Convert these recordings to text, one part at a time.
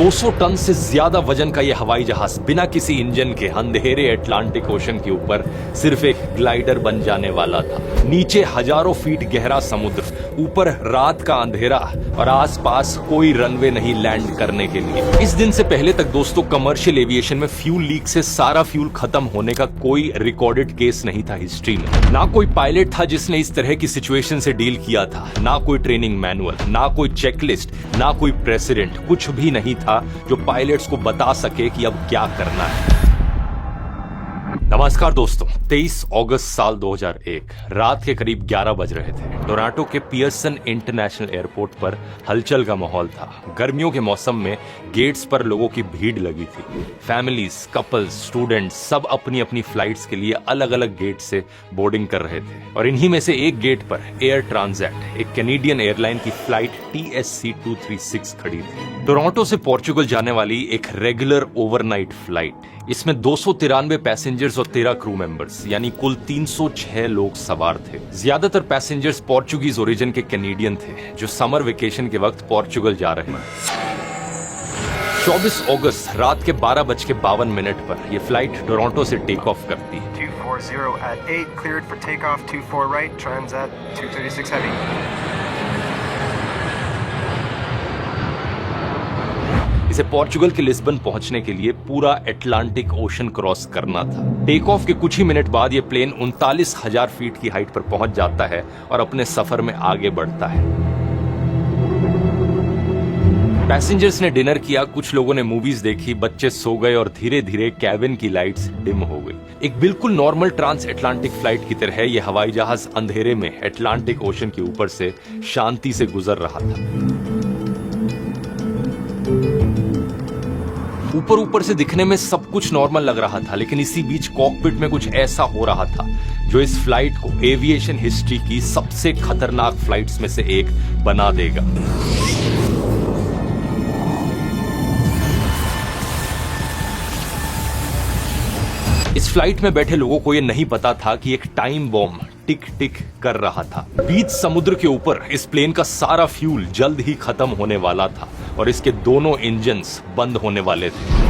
200 ton से ज्यादा वजन का यह हवाई जहाज बिना किसी इंजन के अंधेरे अटलांटिक ओशन के ऊपर सिर्फ एक ग्लाइडर बन जाने वाला था। नीचे हजारों फीट गहरा समुद्र, ऊपर रात का अंधेरा और आसपास कोई रनवे नहीं लैंड करने के लिए। इस दिन से पहले तक दोस्तों कमर्शियल एविएशन में फ्यूल लीक से सारा फ्यूल खत्म होने का कोई रिकॉर्डेड केस नहीं था हिस्ट्री में। ना कोई पायलट था जिसने इस तरह की सिचुएशन से डील किया था, ना कोई ट्रेनिंग मैनुअल, ना कोई चेकलिस्ट, ना कोई प्रेसिडेंट, कुछ भी नहीं था जो पायलट्स को बता सके कि अब क्या करना है। नमस्कार दोस्तों, 23 अगस्त साल 2001 रात के करीब 11 बज रहे थे। टोरंटो के पियर्सन इंटरनेशनल एयरपोर्ट पर हलचल का माहौल था। गर्मियों के मौसम में गेट्स पर लोगों की भीड़ लगी थी। फैमिलीज, कपल्स, स्टूडेंट्स सब अपनी अपनी फ्लाइट्स के लिए अलग अलग गेट से बोर्डिंग कर रहे थे और इन्हीं में से एक गेट पर एयर ट्रांजिट, एक कैनेडियन एयरलाइन की फ्लाइट TSC 236 खड़ी थी। टोरंटो से पोर्चुगल जाने वाली एक रेगुलर ओवरनाइट फ्लाइट। इसमें 293 पैसेंजर्स और 13 क्रू मेंबर्स यानी कुल 306 लोग सवार थे। ज्यादातर पैसेंजर्स पोर्चुगीज ओरिजिन के कैनेडियन थे जो समर वेकेशन के वक्त पोर्चुगल जा रहे थे। 24 अगस्त रात के 12:52 पर यह फ्लाइट टोरंटो से टेक ऑफ करती है। 240 at 8 cleared for takeoff 24 right Transat 236 heavy। इसे पोर्चुगल के लिस्बन पहुंचने के लिए पूरा अटलांटिक ओशन क्रॉस करना था। टेक ऑफ के कुछ ही मिनट बाद यह प्लेन 39,000 फीट की हाइट पर पहुंच जाता है और अपने सफर में आगे बढ़ता है। पैसेंजर्स ने डिनर किया, कुछ लोगों ने मूवीज देखी, बच्चे सो गए और धीरे धीरे कैबिन की लाइट्स डिम हो गई। एक बिल्कुल नॉर्मल ट्रांस अटलांटिक फ्लाइट की तरह यह हवाई जहाज अंधेरे में अटलांटिक ओशन के ऊपर से शांति से गुजर रहा था। ऊपर से दिखने में सब कुछ नॉर्मल लग रहा था, लेकिन इसी बीच कॉकपिट में कुछ ऐसा हो रहा था जो इस फ्लाइट को एविएशन हिस्ट्री की सबसे खतरनाक फ्लाइट्स में से एक बना देगा। इस फ्लाइट में बैठे लोगों को यह नहीं पता था कि एक टाइम बॉम्ब टिक टिक कर रहा था। बीच समुद्र के ऊपर इस प्लेन का सारा फ्यूल जल्द ही खत्म होने वाला था और इसके दोनों इंजन्स बंद होने वाले थे।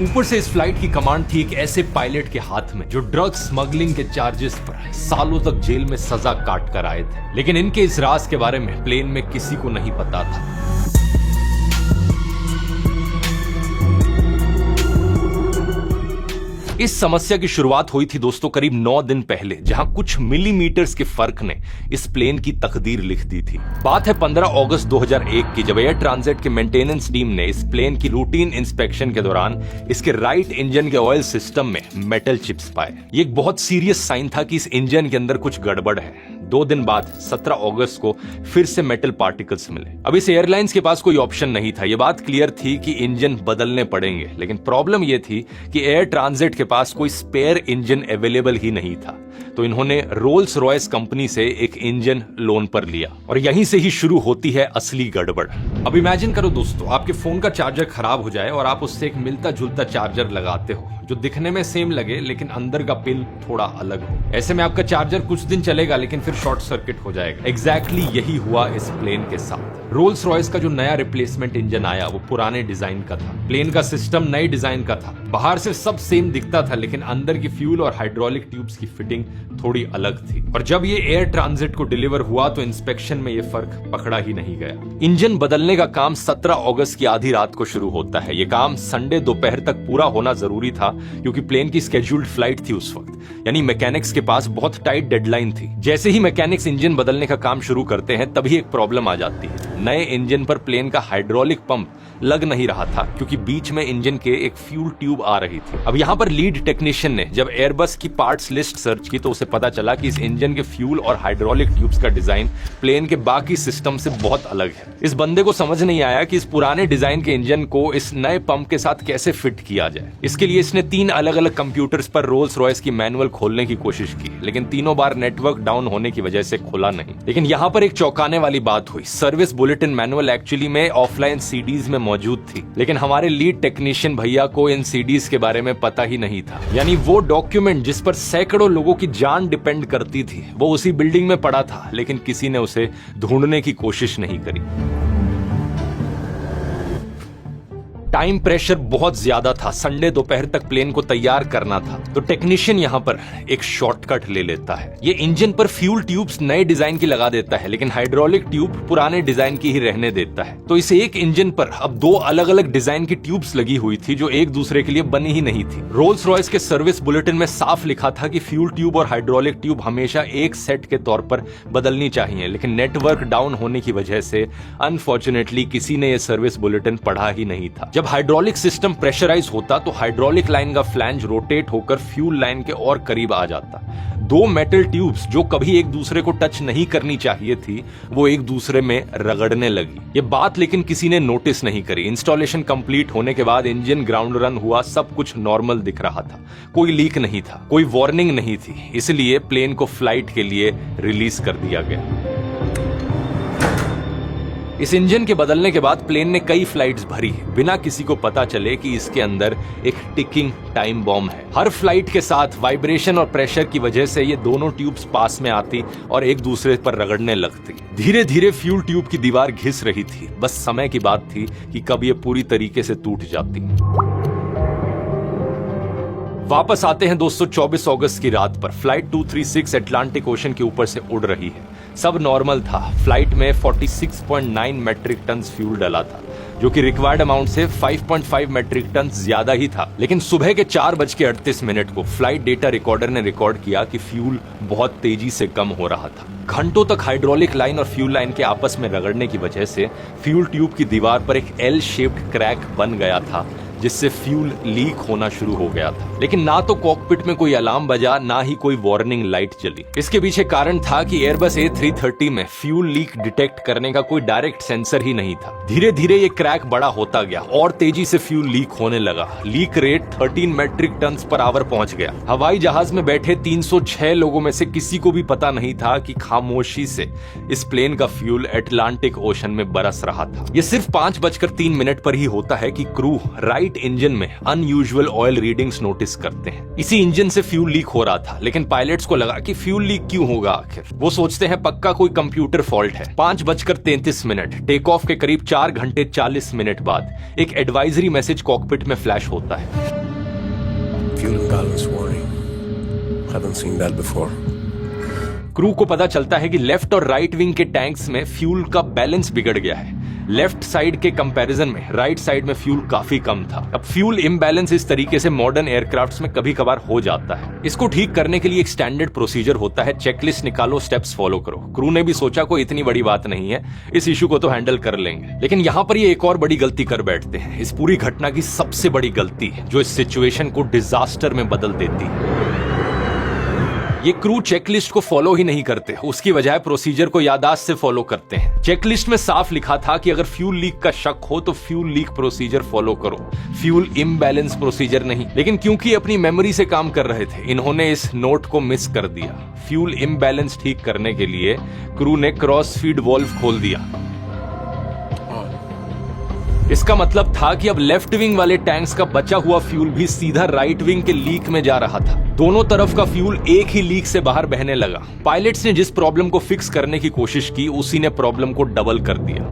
ऊपर से इस फ्लाइट की कमांड थी एक ऐसे पायलट के हाथ में जो ड्रग स्मगलिंग के चार्जेस पर सालों तक जेल में सजा काट कर आए थे। लेकिन इनके इस राज के बारे में प्लेन में किसी को नहीं पता था। इस समस्या की शुरुआत हुई थी दोस्तों करीब 9 दिन पहले, जहां कुछ मिलीमीटर्स के फर्क ने इस प्लेन की तकदीर लिख दी थी। बात है 15 अगस्त 2001 की, जब एयर ट्रांजिट के मेंटेनेंस टीम ने इस प्लेन की रूटीन इंस्पेक्शन के दौरान इसके राइट इंजन के ऑयल सिस्टम में मेटल चिप्स पाए। ये एक बहुत सीरियस साइन था कि इस इंजन के अंदर कुछ गड़बड़ है। 2 दिन बाद 17 अगस्त को फिर से मेटल पार्टिकल्स मिले। अब इस एयरलाइंस के पास कोई ऑप्शन नहीं था। यह बात क्लियर थी कि इंजन बदलने पड़ेंगे, लेकिन प्रॉब्लम यह थी कि एयर ट्रांजिट के पास कोई स्पेयर इंजन अवेलेबल ही नहीं था। तो इन्होंने रोल्स रॉयस कंपनी से एक इंजन लोन पर लिया और यहीं से ही शुरू होती है असली गड़बड़। अब इमेजिन करो दोस्तों, आपके फोन का चार्जर खराब हो जाए और आप उससे एक मिलता जुलता चार्जर लगाते हो जो दिखने में सेम लगे लेकिन अंदर का पिन थोड़ा अलग हो। ऐसे में आपका चार्जर कुछ दिन चलेगा लेकिन फिर शॉर्ट सर्किट हो जाएगा। एग्जैक्टली यही हुआ इस प्लेन के साथ। रोल्स रॉयस का जो नया रिप्लेसमेंट इंजन आया वो पुराने डिजाइन का था। प्लेन का सिस्टम नए डिजाइन का था। बाहर से सब सेम दिखता था लेकिन अंदर की फ्यूल और हाइड्रोलिक ट्यूब्स की फिटिंग थोड़ी अलग थी। और जब ये एयर ट्रांजिट को डिलीवर हुआ तो इंस्पेक्शन में ये फर्क पकड़ा ही नहीं गया। इंजन बदलने का काम 17 अगस्त की आधी रात को शुरू होता है। ये काम संडे दोपहर तक पूरा होना जरूरी था क्योंकि प्लेन की स्केड्यूल्ड फ्लाइट थी उस वक्त, यानी मैकेनिक्स के पास बहुत टाइट डेडलाइन थी। जैसे ही मैकेनिक्स इंजन बदलने का काम शुरू करते हैं तभी एक प्रॉब्लम आ जाती है। नए इंजन पर प्लेन का हाइड्रोलिक पंप लग नहीं रहा था क्योंकि बीच में इंजन के एक फ्यूल ट्यूब आ रही थी। अब यहाँ पर लीड टेक्नीशियन ने जब एयरबस की पार्ट्स लिस्ट सर्च की तो उसे पता चला कि इस इंजन के फ्यूल और हाइड्रोलिक ट्यूब्स का डिजाइन प्लेन के बाकी सिस्टम से बहुत अलग है। इस बंदे को समझ नहीं आया कि इस पुराने डिजाइन के इंजन को इस नए पंप के साथ कैसे फिट किया जाए। इसके लिए इसने 3 अलग अलग कंप्यूटर्स पर रोल्स रॉयस की मैनुअल खोलने की कोशिश की, लेकिन तीनों बार नेटवर्क डाउन होने की वजह से खुला नहीं। लेकिन यहाँ पर एक चौंकाने वाली बात हुई। सर्विस बुलेटिन मैनुअल एक्चुअली में ऑफलाइन सीडीज में मौजूद थी, लेकिन हमारे लीड टेक्नीशियन भैया को इन सीडीज के बारे में पता ही नहीं था। यानी वो डॉक्यूमेंट जिस पर सैकड़ों लोगों की जान डिपेंड करती थी वो उसी बिल्डिंग में पड़ा था, लेकिन किसी ने उसे ढूंढने की कोशिश नहीं करी। टाइम प्रेशर बहुत ज्यादा था, संडे दोपहर तक प्लेन को तैयार करना था, तो टेक्नीशियन यहाँ पर एक शॉर्टकट ले लेता है। ये इंजन पर फ्यूल ट्यूब्स नए डिजाइन की लगा देता है, लेकिन हाइड्रोलिक ट्यूब पुराने डिजाइन की ही रहने देता है। तो इस एक इंजन पर अब दो अलग अलग डिजाइन की ट्यूब्स लगी हुई थी जो एक दूसरे के लिए बनी ही नहीं थी। रोल्स रॉयस के सर्विस बुलेटिन में साफ लिखा था कि फ्यूल ट्यूब और हाइड्रोलिक ट्यूब हमेशा एक सेट के तौर पर बदलनी चाहिए, लेकिन नेटवर्क डाउन होने की वजह से अनफॉर्चुनेटली किसी ने यह सर्विस बुलेटिन पढ़ा ही नहीं था। जब हाइड्रोलिक सिस्टम प्रेशराइज होता तो हाइड्रोलिक लाइन का फ्लैंज रोटेट होकर फ्यूल लाइन के और करीब आ जाता। दो मेटल ट्यूब्स जो कभी एक दूसरे को टच नहीं करनी चाहिए थी वो एक दूसरे में रगड़ने लगी। ये बात लेकिन किसी ने नोटिस नहीं करी। इंस्टॉलेशन कंप्लीट होने के बाद इंजन ग्राउंड रन हुआ, सब कुछ नॉर्मल दिख रहा था, कोई लीक नहीं था, कोई वार्निंग नहीं थी, इसलिए प्लेन को फ्लाइट के लिए रिलीज कर दिया गया। इस इंजन के बदलने के बाद प्लेन ने कई फ्लाइट्स भरी बिना किसी को पता चले कि इसके अंदर एक टिकिंग टाइम बॉम्ब है। हर फ्लाइट के साथ वाइब्रेशन और प्रेशर की वजह से ये दोनों ट्यूब्स पास में आती और एक दूसरे पर रगड़ने लगती। धीरे धीरे फ्यूल ट्यूब की दीवार घिस रही थी, बस समय की बात थी कि कब ये पूरी तरीके से टूट जाती। वापस आते हैं दोस्तों 24 अगस्त की रात पर। फ्लाइट 236 अटलांटिक ओशन के ऊपर से उड़ रही है, सब नॉर्मल था। फ्लाइट में 46.9 मेट्रिक टन फ्यूल डला था, जो कि रिक्वायर्ड अमाउंट से 5.5 मेट्रिक टन ज्यादा ही था। लेकिन सुबह के 4:38 को फ्लाइट डेटा रिकॉर्डर ने रिकॉर्ड किया कि फ्यूल बहुत तेजी से कम हो रहा था। घंटों तक हाइड्रोलिक लाइन और फ्यूल लाइन के आपस में रगड़ने की वजह से फ्यूल ट्यूब की दीवार पर एक एल शेप्ड क्रैक बन गया था, जिससे फ्यूल लीक होना शुरू हो गया था। लेकिन ना तो कॉकपिट में कोई अलार्म बजा, ना ही कोई वार्निंग लाइट जली। इसके पीछे कारण था कि एयरबस A330 में फ्यूल लीक डिटेक्ट करने का कोई डायरेक्ट सेंसर ही नहीं था। धीरे धीरे ये क्रैक बड़ा होता गया और तेजी से फ्यूल लीक होने लगा। लीक रेट 13 मेट्रिक टन पर आवर पहुंच गया। हवाई जहाज में बैठे 306 लोगों में से किसी को भी पता नहीं था कि खामोशी से इस प्लेन का फ्यूल अटलांटिक ओशन में बरस रहा था। यह सिर्फ 5:03 पर ही होता है कि क्रू राइट इंजन में अनयूजुअल ऑयल रीडिंग्स नोटिस करते हैं। इसी इंजन से फ्यूल लीक हो रहा था, लेकिन पायलट्स को लगा कि फ्यूल लीक क्यों होगा आखिर। वो सोचते हैं पक्का कोई कंप्यूटर फॉल्ट है। 5:33 टेक ऑफ के करीब 4 घंटे 40 मिनट बाद एक एडवाइजरी मैसेज कॉकपिट में फ्लैश होता है। Fuel imbalance warning. Haven't seen that before. Crew को पता चलता है कि लेफ्ट और राइट विंग के टैंक्स में फ्यूल का बैलेंस बिगड़ गया है। लेफ्ट साइड के कंपैरिजन में राइट साइड में फ्यूल काफी कम था। अब फ्यूल इम्बैलेंस इस तरीके से मॉडर्न एयरक्राफ्ट्स में कभी कभार हो जाता है। इसको ठीक करने के लिए एक स्टैंडर्ड प्रोसीजर होता है, चेकलिस्ट निकालो, स्टेप्स फॉलो करो। क्रू ने भी सोचा कोई इतनी बड़ी बात नहीं है, इस इशू को तो हैंडल कर लेंगे। लेकिन यहाँ पर ये एक और बड़ी गलती कर बैठते हैं, इस पूरी घटना की सबसे बड़ी गलती जो इस सिचुएशन को डिजास्टर में बदल देती है। ये क्रू चेकलिस्ट को फॉलो ही नहीं करते, उसकी बजाय प्रोसीजर को याददाश्त से फॉलो करते हैं। चेकलिस्ट में साफ लिखा था कि अगर फ्यूल लीक का शक हो तो फ्यूल लीक प्रोसीजर फॉलो करो, फ्यूल इम्बैलेंस प्रोसीजर नहीं। लेकिन क्योंकि अपनी मेमोरी से काम कर रहे थे, इन्होंने इस नोट को मिस कर दिया। फ्यूल इम्बैलेंस ठीक करने के लिए क्रू ने क्रॉस फीड वॉल्व खोल दिया। इसका मतलब था कि अब लेफ्ट विंग वाले टैंक्स का बचा हुआ फ्यूल भी सीधा राइट विंग के लीक में जा रहा था। दोनों तरफ का फ्यूल एक ही लीक से बाहर बहने लगा। पायलट्स ने जिस प्रॉब्लम को फिक्स करने की कोशिश की, उसी ने प्रॉब्लम को डबल कर दिया।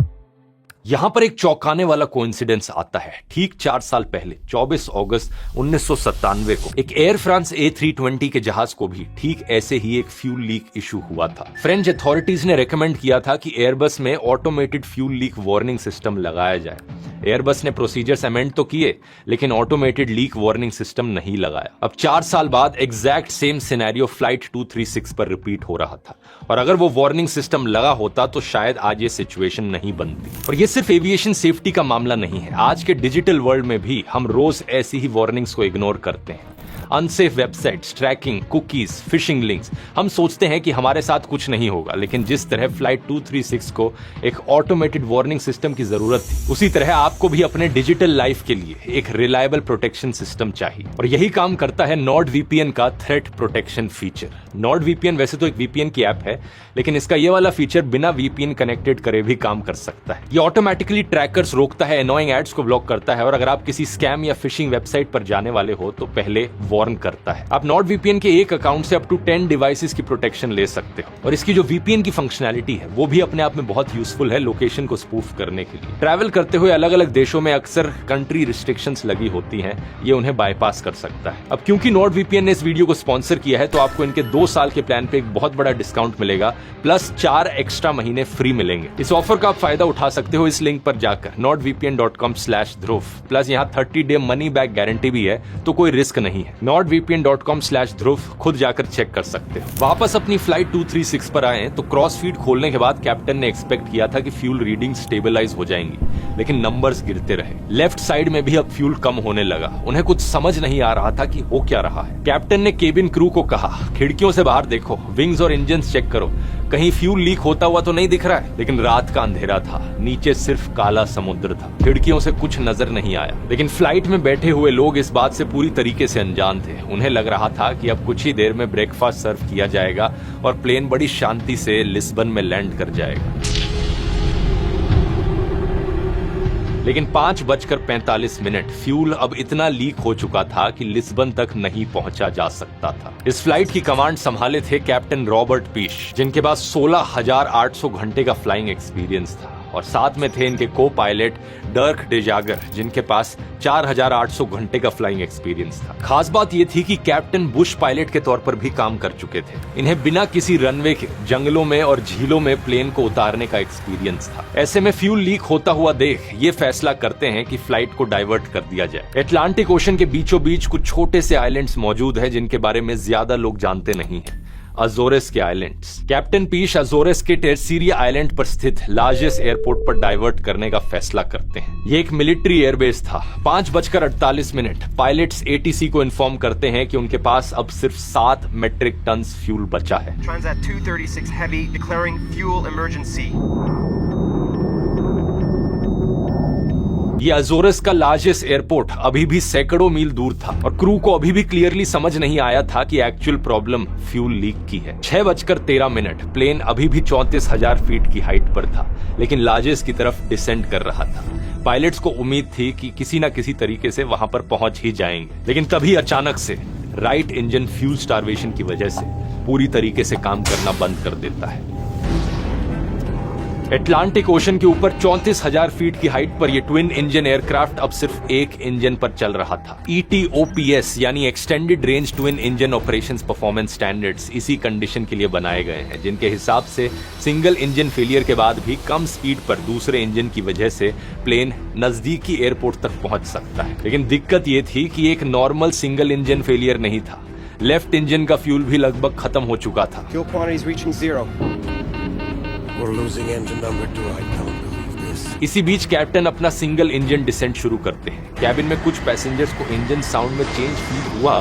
यहां पर एक चौंकाने वाला कोइंसिडेंस आता है। ठीक 4 साल पहले 24 अगस्त 1997 को एक एयर फ्रांस A320 के जहाज को भी ठीक ऐसे ही एक फ्यूल लीक इशू हुआ था। फ्रेंच अथॉरिटीज ने रेकमेंड किया था कि एयरबस में automated fuel leak warning system लगाया जाए। एयरबस ने प्रोसीजर्स अमेंड तो किए, लेकिन ऑटोमेटेड लीक वार्निंग सिस्टम नहीं लगाया। अब 4 साल बाद एग्जैक्ट सेम सिनेरियो फ्लाइट 236 पर रिपीट हो रहा था, और अगर वो वार्निंग सिस्टम लगा होता तो शायद आज ये सिचुएशन नहीं बनती। और ये सिर्फ एविएशन सेफ्टी का मामला नहीं है, आज के डिजिटल वर्ल्ड में भी हम रोज ऐसी ही वार्निंग्स को इग्नोर करते हैं। Unsafe websites, tracking, cookies, phishing links, हम सोचते हैं कि हमारे साथ कुछ नहीं होगा, लेकिन जिस तरह फ्लाइट 236 को एक ऑटोमेटेड वार्निंग सिस्टम की जरूरत थी, उसी तरह आपको भी अपने डिजिटल लाइफ के लिए एक रिलायबल प्रोटेक्शन सिस्टम चाहिए। और यही काम करता है NordVPN का थ्रेट प्रोटेक्शन फीचर। NordVPN वैसे तो एक VPN की ऐप है, लेकिन इसका ये वाला फीचर बिना VPN कनेक्टेड करे भी काम कर सकता है। ये ऑटोमेटिकली ट्रैकर्स रोकता है, एनोइंग एड्स को ब्लॉक करता है, और अगर आप किसी स्कैम या फिशिंग वेबसाइट पर जाने वाले हो तो पहले वार्न करता है। आप नॉर्ड वीपीएन के एक अकाउंट से अप टू 10 डिवाइसेस की प्रोटेक्शन ले सकते हो और इसकी जो वीपीएन की फंक्शनैलिटी है वो भी अपने आप में बहुत यूजफुल है लोकेशन को स्पूफ करने के लिए। ट्रैवल करते हुए अलग अलग देशों में अक्सर कंट्री रिस्ट्रिक्शंस लगी होती हैं, ये उन्हें बाईपास कर सकता है। अब क्योंकि नॉर्ड वीपीएन ने इस वीडियो को स्पॉन्सर किया है तो आपको इनके 2 साल के प्लान पे एक बहुत बड़ा डिस्काउंट मिलेगा, प्लस 4 एक्स्ट्रा महीने फ्री मिलेंगे। इस ऑफर का आप फायदा उठा सकते हो इस लिंक पर जाकर nordvpn.com/dhruv। प्लस यहाँ 30 डे मनी बैक गारंटी भी है, तो कोई रिस्क नहीं है। nordvpn.com/dhruv खुद जाकर चेक कर सकते हो। वापस अपनी फ्लाइट 236 पर आए तो क्रॉस फीड खोलने के बाद कैप्टन ने एक्सपेक्ट किया था कि फ्यूल रीडिंग स्टेबलाइज हो जाएंगी, लेकिन नंबर्स गिरते रहे। लेफ्ट साइड में भी अब फ्यूल कम होने लगा। उन्हें कुछ समझ नहीं आ रहा था कि हो क्या रहा है। कैप्टन ने केबिन क्रू को कहा, खिड़कियों से बाहर देखो, विंग्स और इंजन चेक करो, कहीं फ्यूल लीक होता हुआ तो नहीं दिख रहा है। लेकिन रात का अंधेरा था, नीचे सिर्फ काला समुद्र था, खिड़कियों से कुछ नजर नहीं आया। लेकिन फ्लाइट में बैठे हुए लोग इस बात से पूरी तरीके से अनजान थे। उन्हें लग रहा था कि अब कुछ ही देर में ब्रेकफास्ट सर्व किया जाएगा और प्लेन बड़ी शांति से लिस्बन में लैंड कर जाएगा। लेकिन 5:45 फ्यूल अब इतना लीक हो चुका था कि लिस्बन तक नहीं पहुंचा जा सकता था। इस फ्लाइट की कमांड संभाले थे कैप्टन रॉबर्ट पीश, जिनके पास 16,800 घंटे का फ्लाइंग एक्सपीरियंस था, और साथ में थे इनके को पायलट डर्क डेजागर, जिनके पास 4,800 घंटे का फ्लाइंग एक्सपीरियंस था। खास बात यह थी कि कैप्टन बुश पायलट के तौर पर भी काम कर चुके थे। इन्हें बिना किसी रनवे के जंगलों में और झीलों में प्लेन को उतारने का एक्सपीरियंस था। ऐसे में फ्यूल लीक होता हुआ देख ये फैसला करते हैं कि फ्लाइट को डाइवर्ट कर दिया जाए। अटलांटिक ओशन के बीचों बीच कुछ छोटे से आइलैंड्स मौजूद हैं जिनके बारे में ज्यादा लोग जानते नहीं हैं। अजोरेस के आइलैंड्स। कैप्टन पीश अजोरेस के टेरसीरिया आइलैंड पर स्थित लार्जेस्ट एयरपोर्ट पर डाइवर्ट करने का फैसला करते हैं। ये एक मिलिट्री एयरबेस था। 5:48 पायलट्स एटीसी को इन्फॉर्म करते हैं कि उनके पास अब सिर्फ 7 मेट्रिक टन फ्यूल बचा है। Transat 236 Heavy declaring fuel emergency. ये अजोरस का लार्जेस्ट एयरपोर्ट अभी भी सैकड़ों मील दूर था और क्रू को अभी भी क्लियरली समझ नहीं आया था कि एक्चुअल प्रॉब्लम फ्यूल लीक की है। 6:13 प्लेन अभी भी 34,000 फीट की हाइट पर था, लेकिन लार्जेस की तरफ डिसेंड कर रहा था। पायलट्स को उम्मीद थी कि किसी न किसी तरीके से वहां पर पहुंच ही जाएंगे, लेकिन तभी अचानक से राइट इंजन फ्यूल स्टार्वेशन की वजह से पूरी तरीके से काम करना बंद कर देता है। अटलांटिक ओशन के ऊपर 34,000 फीट की हाइट पर यह ट्विन इंजन एयरक्राफ्ट अब सिर्फ एक इंजन पर चल रहा था। ETOPS यानी extended range twin engine operations performance standards इसी कंडीशन के लिए बनाए गए हैं, जिनके हिसाब से सिंगल इंजन फेलियर के बाद भी कम स्पीड पर दूसरे इंजन की वजह से प्लेन नजदीकी एयरपोर्ट तक पहुंच सकता है। लेकिन दिक्कत यह थी कि एक नॉर्मल सिंगल इंजन फेलियर नहीं था। लेफ्ट इंजन का फ्यूल भी लगभग खत्म हो चुका था। Fuel quantities reaching 0. We're losing engine number 2. I don't believe this. इसी बीच कैप्टन अपना सिंगल इंजन डिसेंट शुरू करते हैं। कैबिन में कुछ पैसेंजर्स को इंजन साउंड में चेंज फील हुआ,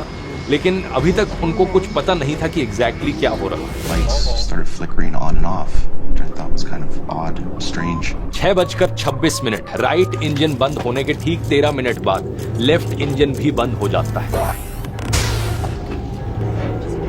लेकिन अभी तक उनको कुछ पता नहीं था कि एग्जैक्टली क्या हो रहा है। Lights started flickering on and off, which I thought was kind of odd, strange. 6:26 right engine बंद होने के ठीक 13 मिनट बाद लेफ्ट इंजन भी बंद हो जाता है।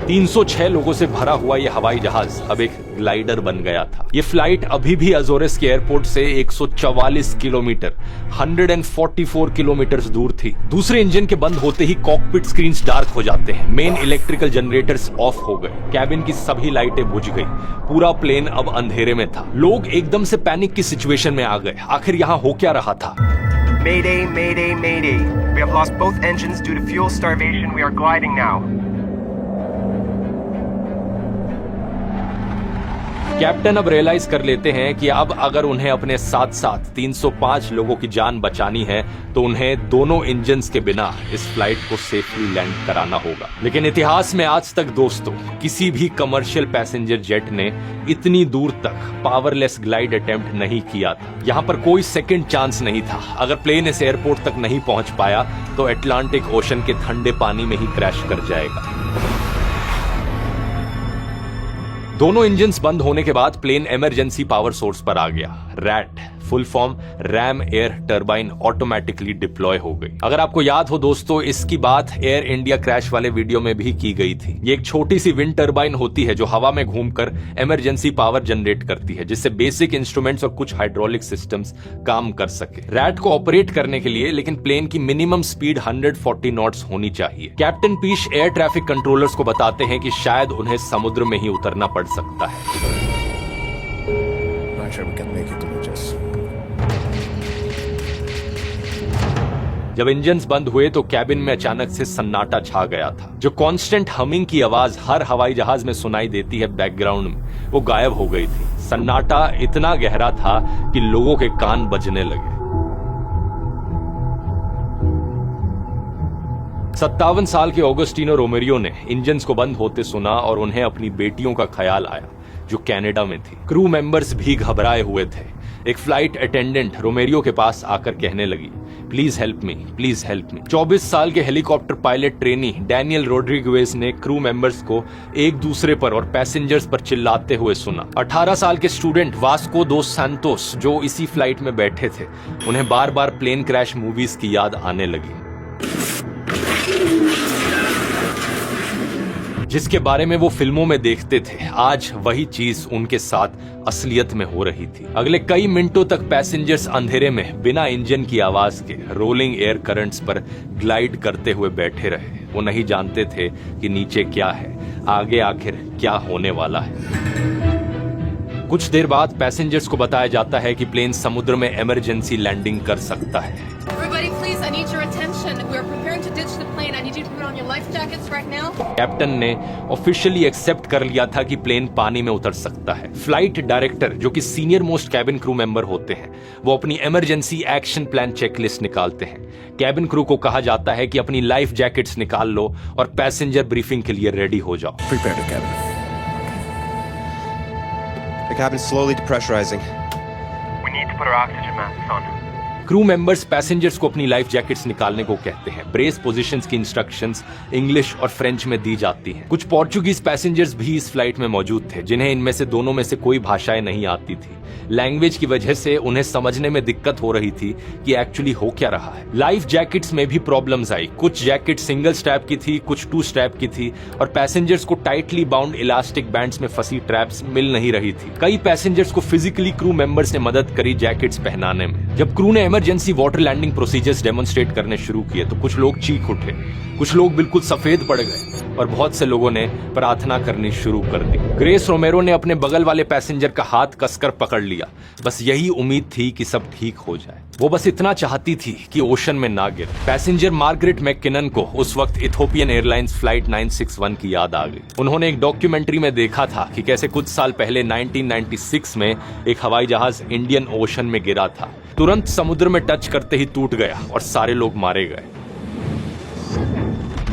306 लोगों से भरा हुआ यह हवाई जहाज अब एक ग्लाइडर बन गया था। यह फ्लाइट अभी भी अजोरेस के एयरपोर्ट से 144 किलोमीटर 144 किलोमीटर दूर थी। दूसरे इंजन के बंद होते ही कॉकपिट स्क्रीन्स डार्क हो जाते हैं। मेन इलेक्ट्रिकल जनरेटर्स ऑफ हो गए। कैबिन की सभी लाइटें बुझ गई। पूरा प्लेन अब अंधेरे में था। लोग एकदम से पैनिक की सिचुएशन में आ गए। आखिर यहाँ हो क्या रहा था? Mayday, mayday, mayday. We have lost both engines due to fuel starvation. We are gliding now. Captain अब रियलाइज कर लेते हैं कि अब अगर उन्हें अपने साथ साथ 305 लोगों की जान बचानी है तो उन्हें दोनों इंजन्स के बिना इस फ्लाइट को सेफली लैंड कराना होगा। लेकिन इतिहास में आज तक दोस्तों किसी भी कमर्शियल पैसेंजर जेट ने इतनी दूर तक पावरलेस ग्लाइड अटेम्प्ट नहीं किया था। यहाँ पर कोई सेकंड चांस नहीं था। अगर प्लेन इस एयरपोर्ट तक नहीं पहुंच पाया तो अटलांटिक ओशन के ठंडे पानी में ही क्रैश कर जाएगा। दोनों इंजन्स बंद होने के बाद प्लेन इमरजेंसी पावर सोर्स पर आ गया। Rat full form RAM air turbine automatically deploy हो गई। अगर आपको याद हो दोस्तों, इसकी बात एयर इंडिया क्रैश वाले वीडियो में भी की गई थी। ये एक छोटी सी विंड टर्बाइन होती है जो हवा में घूमकर इमरजेंसी पावर जनरेट करती है, जिससे बेसिक इंस्ट्रूमेंट्स और कुछ हाइड्रोलिक सिस्टम्स काम कर सके। रैट को ऑपरेट करने के लिए लेकिन प्लेन की मिनिमम स्पीड 140 नॉट्स होनी चाहिए। कैप्टन पीश एयर ट्रैफिक कंट्रोलर्स को बताते हैं कि शायद उन्हें समुद्र में ही उतरना पड़ सकता है। Not sure we can make it to Lucas. जब इंजन्स बंद हुए तो कैबिन में अचानक से सन्नाटा छा गया था। जो कांस्टेंट हमिंग की आवाज हर हवाई जहाज में सुनाई देती है बैकग्राउंड में, वो गायब हो गई थी। सन्नाटा इतना गहरा था कि लोगों के कान बजने लगे। 57 साल के ऑगस्टिनो रोमेरियो ने इंजन्स को बंद होते सुना और उन्हें अपनी बेटियों का ख्याल आया जो कनाडा में थी। क्रू मेंबर्स भी घबराए हुए थे। एक फ्लाइट अटेंडेंट रोमेरियो के पास आकर कहने लगी, please help me, please help me. 24 साल के हेलीकॉप्टर पायलट ट्रेनी डैनियल रोड्रिगुएज ने क्रू मेंबर्स को एक दूसरे पर और पैसेंजर्स पर चिल्लाते हुए सुना। 18 साल के स्टूडेंट वास्को दो सैंतोस जो इसी फ्लाइट में बैठे थे, उन्हें बार बार प्लेन क्रैश मूवीज की याद आने लगी, जिसके बारे में वो फिल्मों में देखते थे। आज वही चीज उनके साथ असलियत में हो रही थी। अगले कई मिनटों तक पैसेंजर्स अंधेरे में बिना इंजन की आवाज के रोलिंग एयर करंट्स पर ग्लाइड करते हुए बैठे रहे। वो नहीं जानते थे कि नीचे क्या है, आगे आखिर क्या होने वाला है। कुछ देर बाद पैसेंजर्स को बताया जाता है कि प्लेन समुद्र में इमरजेंसी लैंडिंग कर सकता है। कैप्टन ने ऑफिशियली एक्सेप्ट कर लिया था कि प्लेन पानी में उतर सकता है। फ्लाइट डायरेक्टर, जो कि senior most cabin crew member होते हैं, वो अपनी इमरजेंसी एक्शन प्लान चेकलिस्ट निकालते हैं। कैबिन क्रू को कहा जाता है कि अपनी लाइफ जैकेट्स निकाल लो और पैसेंजर ब्रीफिंग के लिए रेडी हो जाओ। Prepare the cabin. The cabin's slowly depressurizing. We need to put our oxygen masks on. Crew members passengers को अपनी लाइफ जैकेट्स निकालने को कहते हैं। ब्रेस पोजीशंस की इंस्ट्रक्शंस इंग्लिश और फ्रेंच में दी जाती हैं। कुछ पोर्चुगीज पैसेंजर्स भी इस फ्लाइट में मौजूद थे, जिन्हें इनमें से दोनों में से कोई भाषाएं नहीं आती थी। लैंग्वेज की वजह से उन्हें समझने में दिक्कत हो रही थी कि एक्चुअली हो क्या रहा है। लाइफ जैकेट्स में भी प्रॉब्लम्स आई। कुछ जैकेट सिंगल स्ट्रैप की थी, कुछ 2 स्ट्रैप की थी और पैसेंजर्स को टाइटली बाउंड इलास्टिक बैंड्स में फंसी ट्रैप्स मिल नहीं रही थी। कई पैसेंजर्स को फिजिकली क्रू मेंबर्स ने मदद करी जैकेट्स पहनाने में। जब क्रू ने emergency water landing procedures demonstrate करने शुरू किए तो कुछ लोग चीख उठे, कुछ लोग बिल्कुल सफेद पड़ गए और बहुत से लोगों ने प्रार्थना करनी शुरू कर दी। ग्रेस रोमेरो ने अपने बगल वाले पैसेंजर का हाथ कसकर पकड़ लिया। बस यही उम्मीद थी कि सब ठीक हो जाए। वो बस इतना चाहती थी कि ओशन में ना गिरे। पैसेंजर मार्गरेट मैककिनन को उस वक्त इथोपियन एयरलाइंस फ्लाइट 961 की याद आ गई। उन्होंने एक डॉक्यूमेंट्री में देखा था कि कैसे कुछ साल पहले 1996 में एक हवाई जहाज इंडियन ओशन में गिरा था। तुरंत समुद्र में टच करते ही टूट गया और सारे लोग मारे गए।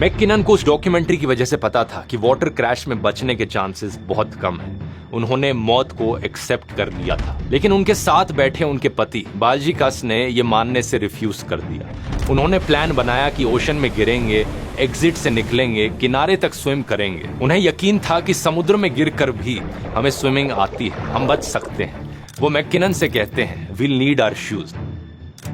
मैककिनन को उस डॉक्यूमेंट्री की वजह से पता था कि वाटर क्रैश में बचने के चांसेस बहुत कम हैं। उन्होंने मौत को एक्सेप्ट कर लिया था, लेकिन उनके साथ बैठे उनके पति बाल्जिकस ने यह मानने से रिफ्यूज कर दिया। उन्होंने प्लान बनाया कि ओशन में गिरेंगे, एग्जिट से निकलेंगे, किनारे तक स्विम करेंगे। उन्हें यकीन था कि समुद्र में गिरकर भी हमें स्विमिंग आती है, हम बच सकते हैं। वो मैककिनन से कहते हैं, वील नीड आवर शूज,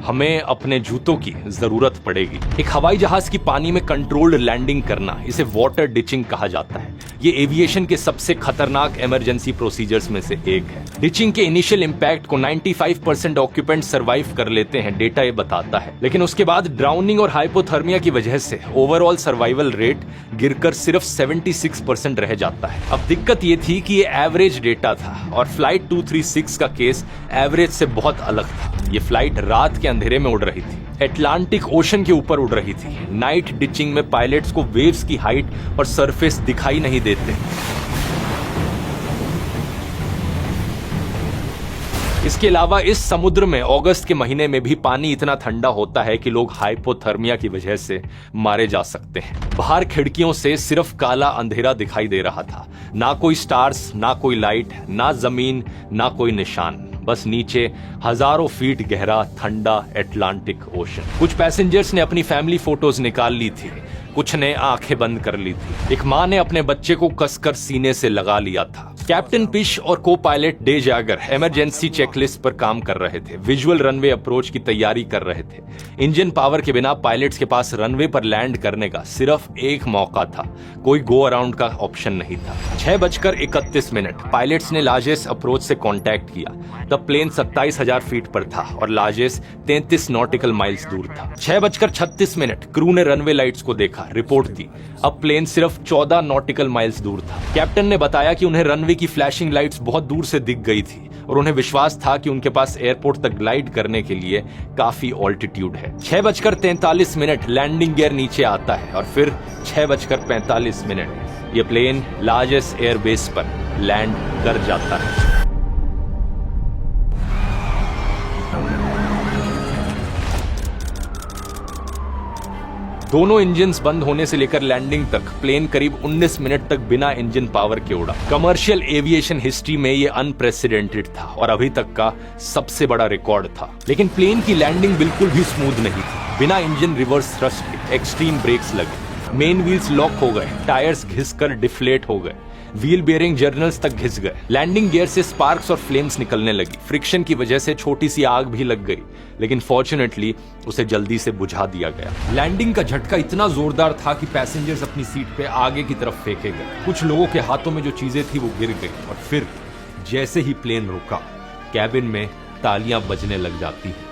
हमें अपने जूतों की जरूरत पड़ेगी। एक हवाई जहाज की पानी में कंट्रोल्ड लैंडिंग करना, इसे वाटर डिचिंग कहा जाता है। ये एविएशन के सबसे खतरनाक इमरजेंसी प्रोसीजर्स में से एक है। डिचिंग के इनिशियल इंपैक्ट को 95% ऑक्यूपेंट सर्वाइव कर लेते हैं, डेटा ये बताता है। लेकिन उसके बाद ड्राउनिंग और हाइपोथर्मिया की वजह से ओवरऑल सर्वाइवल रेट गिरकर सिर्फ 76% रह जाता है। अब दिक्कत ये थी कि ये एवरेज डेटा था और फ्लाइट 236 का केस एवरेज से बहुत अलग था। ये फ्लाइट रात के अंधेरे में उड़ रही थी, अटलांटिक ओशन के ऊपर उड़ रही थी। नाइट डिचिंग में पायलट्स को वेव्स की हाइट और सरफेस दिखाई नहीं देते। इसके अलावा इस समुद्र में अगस्त के महीने में भी पानी इतना ठंडा होता है कि लोग हाइपोथर्मिया की वजह से मारे जा सकते हैं। बाहर खिड़कियों से सिर्फ काला अंधेरा दिखाई दे रहा था, ना कोई स्टार्स, ना कोई लाइट, ना जमीन, ना कोई निशान, बस नीचे हजारों फीट गहरा ठंडा अटलांटिक ओशन। कुछ पैसेंजर्स ने अपनी फैमिली फोटोज निकाल ली थी, कुछ ने आंखें बंद कर ली थी। एक माँ ने अपने बच्चे को कसकर सीने से लगा लिया था। कैप्टन पिश और को पायलट डे जागर इमरजेंसी चेकलिस्ट पर काम कर रहे थे, विजुअल रनवे अप्रोच की तैयारी कर रहे थे। इंजन पावर के बिना पायलट्स के पास रनवे पर लैंड करने का सिर्फ एक मौका था, कोई गो अराउंड का ऑप्शन नहीं था। 6:31 पायलट्स ने लार्जेस्ट अप्रोच से कांटेक्ट किया। तब प्लेन 27,000 फीट पर था और लार्जेस्ट 33 नॉटिकल माइल्स दूर था। 6:36 क्रू ने रनवे लाइट्स को देखा, रिपोर्ट दी। अब प्लेन सिर्फ 14 नॉटिकल माइल्स दूर था। कैप्टन ने बताया कि उन्हें रनवे की फ्लैशिंग लाइट्स बहुत दूर से दिख गई थी और उन्हें विश्वास था कि उनके पास एयरपोर्ट तक ग्लाइड करने के लिए काफी ऑल्टीट्यूड है। 6:43 लैंडिंग गियर नीचे आता है और फिर 6:45 ये प्लेन लार्जेस्ट एयरबेस पर लैंड कर जाता है। दोनों इंजन्स बंद होने से लेकर लैंडिंग तक प्लेन करीब 19 मिनट तक बिना इंजन पावर के उड़ा। कमर्शियल एविएशन हिस्ट्री में ये अनप्रेसिडेंटेड था और अभी तक का सबसे बड़ा रिकॉर्ड था। लेकिन प्लेन की लैंडिंग बिल्कुल भी स्मूथ नहीं थी। बिना इंजन रिवर्स थ्रस्ट के एक्सट्रीम ब्रेक्स लगे, मेन व्हील्स लॉक हो गए, टायर्स घिसकर डिफ्लेट हो गए, व्हील बेयरिंग जर्नल्स तक घिस गए, लैंडिंग गियर से स्पार्क्स और फ्लेम्स निकलने लगी। फ्रिक्शन की वजह से छोटी सी आग भी लग गई, लेकिन फॉर्चुनेटली उसे जल्दी से बुझा दिया गया। लैंडिंग का झटका इतना जोरदार था कि पैसेंजर्स अपनी सीट पे आगे की तरफ फेंके गए। कुछ लोगों के हाथों में जो चीजें थी वो गिर गई और फिर जैसे ही प्लेन रुका, कैबिन में तालियां बजने लग जाती हैं।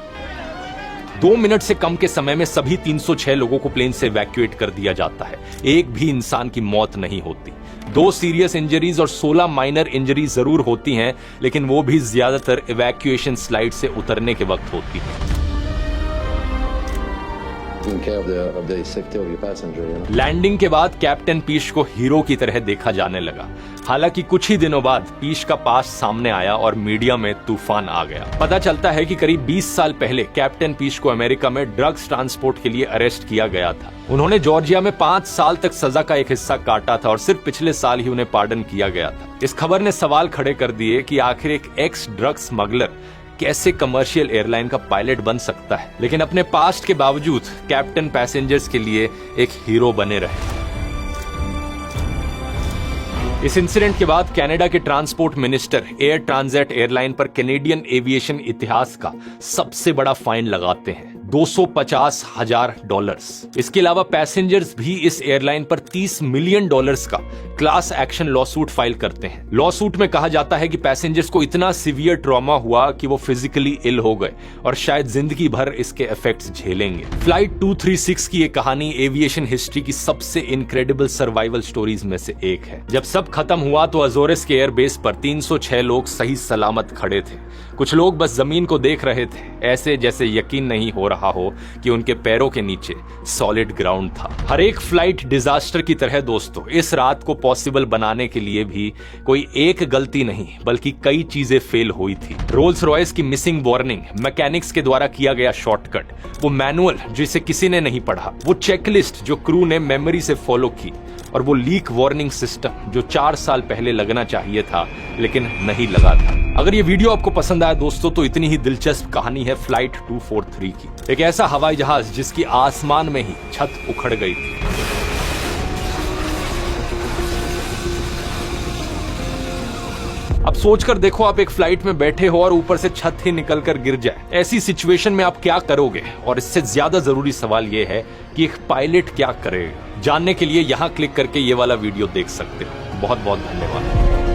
2 मिनट से कम के समय में सभी 306 लोगों को प्लेन से इवैक्यूएट कर दिया जाता है। एक भी इंसान की मौत नहीं होती। 2 सीरियस इंजरीज और 16 माइनर इंजरीज जरूर होती हैं, लेकिन वो भी ज्यादातर इवैक्यूएशन स्लाइड से उतरने के वक्त होती है। लैंडिंग के बाद कैप्टन पीश को हीरो की तरह देखा जाने लगा। हालांकि कुछ ही दिनों बाद पीश का पास्ट सामने आया और मीडिया में तूफान आ गया। पता चलता है कि करीब 20 साल पहले कैप्टन पीश को अमेरिका में ड्रग्स ट्रांसपोर्ट के लिए अरेस्ट किया गया था। उन्होंने जॉर्जिया में 5 साल तक सजा का एक हिस्सा काटा था और सिर्फ पिछले साल ही उन्हें पार्डन किया गया था। इस खबर ने सवाल खड़े कर दिए कि आखिर एक एक्स ड्रग्स स्मगलर कैसे कमर्शियल एयरलाइन का पायलट बन सकता है, लेकिन अपने पास्ट के बावजूद कैप्टन पैसेंजर्स के लिए एक हीरो बने रहे। इस इंसिडेंट के बाद कनाडा के transport minister air transit airline पर कैनेडियन एविएशन इतिहास का सबसे बड़ा फाइन लगाते हैं, $250,000। इसके अलावा पैसेंजर्स भी इस एयरलाइन पर $30 मिलियन का क्लास एक्शन लॉसूट फाइल करते हैं। लॉसूट में कहा जाता है कि पैसेंजर्स को इतना सीवियर ट्रॉमा हुआ कि वो फिजिकली इल हो गए और शायद जिंदगी भर इसके इफेक्ट्स झेलेंगे। फ्लाइट 236 की ये कहानी एविएशन हिस्ट्री की सबसे इनक्रेडिबल सर्वाइवल स्टोरीज में से एक है। जब सब खत्म हुआ तो अजोरेस के एयरबेस पर 306 लोग सही सलामत खड़े थे। कुछ लोग बस जमीन को देख रहे थे, ऐसे जैसे यकीन नहीं हो रहा हो कि उनके पैरों के नीचे सॉलिड ग्राउंड था। हर एक फ्लाइट डिजास्टर की तरह दोस्तों, इस रात को पॉसिबल बनाने के लिए भी कोई एक गलती नहीं बल्कि कई चीजें फेल हुई थी। रोल्स रॉयस की मिसिंग वार्निंग, मैकेनिक्स के द्वारा किया गया शॉर्टकट, वो मैनुअल जिसे किसी ने नहीं पढ़ा, वो चेकलिस्ट जो क्रू ने मेमोरी से फॉलो की, और वो लीक वार्निंग सिस्टम जो 4 साल पहले लगना चाहिए था लेकिन नहीं लगा था। अगर ये वीडियो आपको पसंद आया दोस्तों तो इतनी ही दिलचस्प कहानी है फ्लाइट 243 की। एक ऐसा हवाई जहाज जिसकी आसमान में ही छत उखड़ गई थी। अब सोचकर देखो, आप एक फ्लाइट में बैठे हो और ऊपर से छत ही निकलकर गिर जाए। ऐसी सिचुएशन में आप क्या करोगे? और इससे ज्यादा जरूरी सवाल यह है कि एक पायलट क्या करेगा। जानने के लिए यहां क्लिक करके ये वाला वीडियो देख सकते हो। बहुत बहुत धन्यवाद।